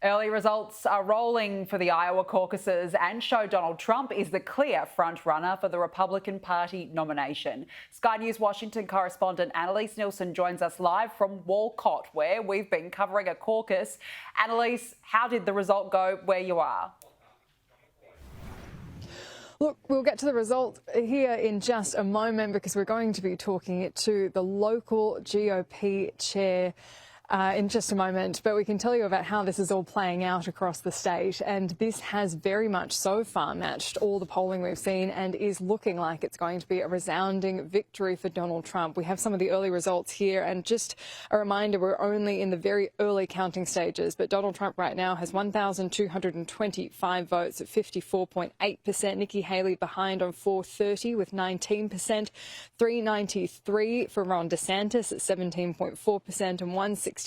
Early results are rolling for the Iowa caucuses and show Donald Trump is the clear front-runner for the Republican Party nomination. Sky News Washington correspondent Annalise Nielsen joins us live from Walcott, where we've been covering a caucus. Annalise, how did the result go where you are? Look, we'll get to the result here in just a moment because we're going to be talking to the local GOP chair in just a moment, but we can tell you about how this is all playing out across the state, and this has very much so far matched all the polling we've seen and is looking like it's going to be a resounding victory for Donald Trump. We have some of the early results here, and just a reminder, we're only in the very early counting stages, but Donald Trump right now has 1,225 votes at 54.8%. Nikki Haley behind on 430 with 19%, 393 for Ron DeSantis at 17.4%, and 169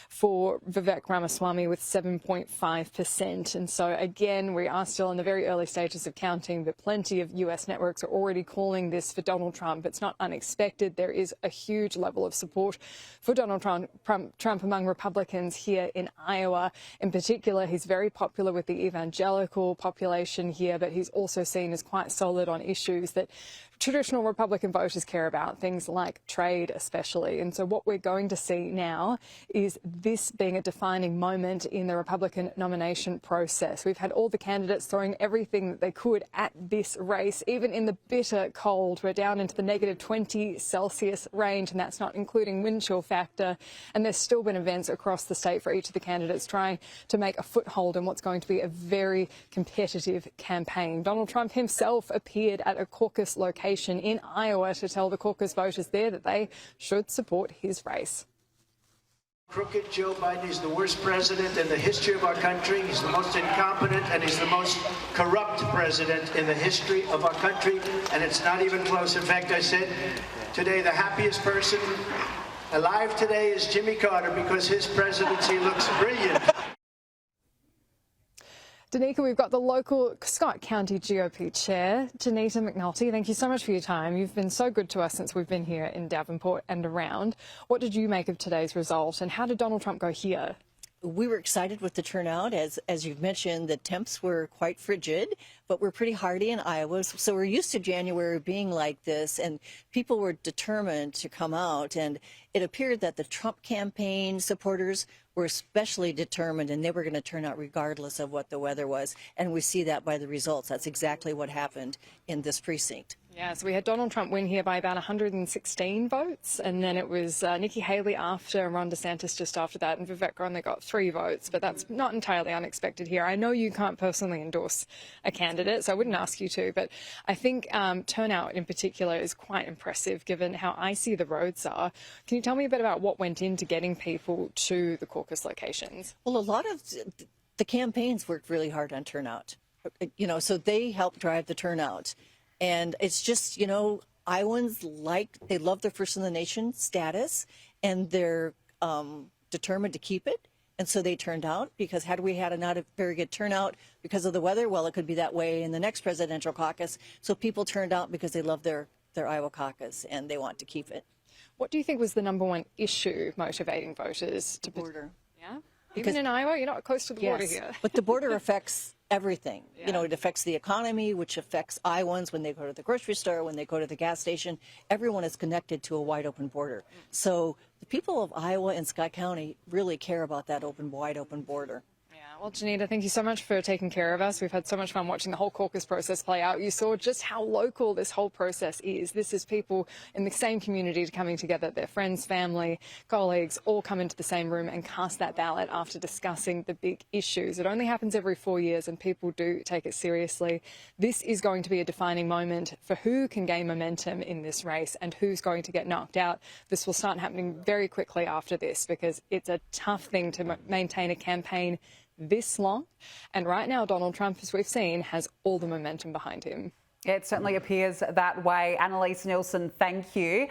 for Vivek Ramaswamy with 7.5%. And so, again, we are still in the very early stages of counting, but plenty of US networks are already calling this for Donald Trump. It's not unexpected. There is a huge level of support for Donald Trump among Republicans here in Iowa. In particular, he's very popular with the evangelical population here, but he's also seen as quite solid on issues that traditional Republican voters care about, things like trade especially. And so what we're going to see now is this being a defining moment in the Republican nomination process. We've had all the candidates throwing everything that they could at this race, even in the bitter cold. We're down into the negative 20 Celsius range, and that's not including wind chill factor. And there's still been events across the state for each of the candidates trying to make a foothold in what's going to be a very competitive campaign. Donald Trump himself appeared at a caucus location in Iowa to tell the caucus voters there that they should support his race. Crooked Joe Biden is the worst president in the history of our country. He's the most incompetent and he's the most corrupt president in the history of our country. And it's not even close. In fact, I said today the happiest person alive today is Jimmy Carter because his presidency looks brilliant. Danica, we've got the local Scott County GOP chair, Jeanita McNulty. Thank you so much for your time. You've been so good to us since we've been here in Davenport and around. What did you make of today's result, and how did Donald Trump go here? We were excited with the turnout. As you've mentioned, the temps were quite frigid, but we're pretty hardy in Iowa. So we're used to January being like this, and people were determined to come out. And it appeared that the Trump campaign supporters were especially determined, and they were going to turn out regardless of what the weather was. And we see that by the results. That's exactly what happened in this precinct. Yeah, so we had Donald Trump win here by about 116 votes, and then it was Nikki Haley after, and Ron DeSantis just after that, and Vivek only got 3 votes, but that's not entirely unexpected here. I know you can't personally endorse a candidate, so I wouldn't ask you to, but I think turnout in particular is quite impressive given how icy the roads are. Can you tell me a bit about what went into getting people to the caucus locations? Well, a lot of the campaigns worked really hard on turnout, so they helped drive the turnout. And it's just, Iowans they love their first in the nation status, and they're determined to keep it. And so they turned out, because had we had not a very good turnout because of the weather, well, it could be that way in the next presidential caucus. So people turned out because they love their Iowa caucus and they want to keep it. What do you think was the #1 issue motivating voters to border? Yeah, even in Iowa, you're not close to the border Yes, here. but the border affects everything. Yeah. It affects the economy, which affects Iowans when they go to the grocery store, when they go to the gas station. Everyone is connected to a wide open border. So the people of Iowa and Scott County really care about that wide open border. Well, Jeanita, thank you so much for taking care of us. We've had so much fun watching the whole caucus process play out. You saw just how local this whole process is. This is people in the same community coming together, their friends, family, colleagues, all come into the same room and cast that ballot after discussing the big issues. It only happens every 4 years and people do take it seriously. This is going to be a defining moment for who can gain momentum in this race and who's going to get knocked out. This will start happening very quickly after this because it's a tough thing to maintain a campaign this long. And right now, Donald Trump, as we've seen, has all the momentum behind him. It certainly appears that way. Annalise Nielsen, thank you.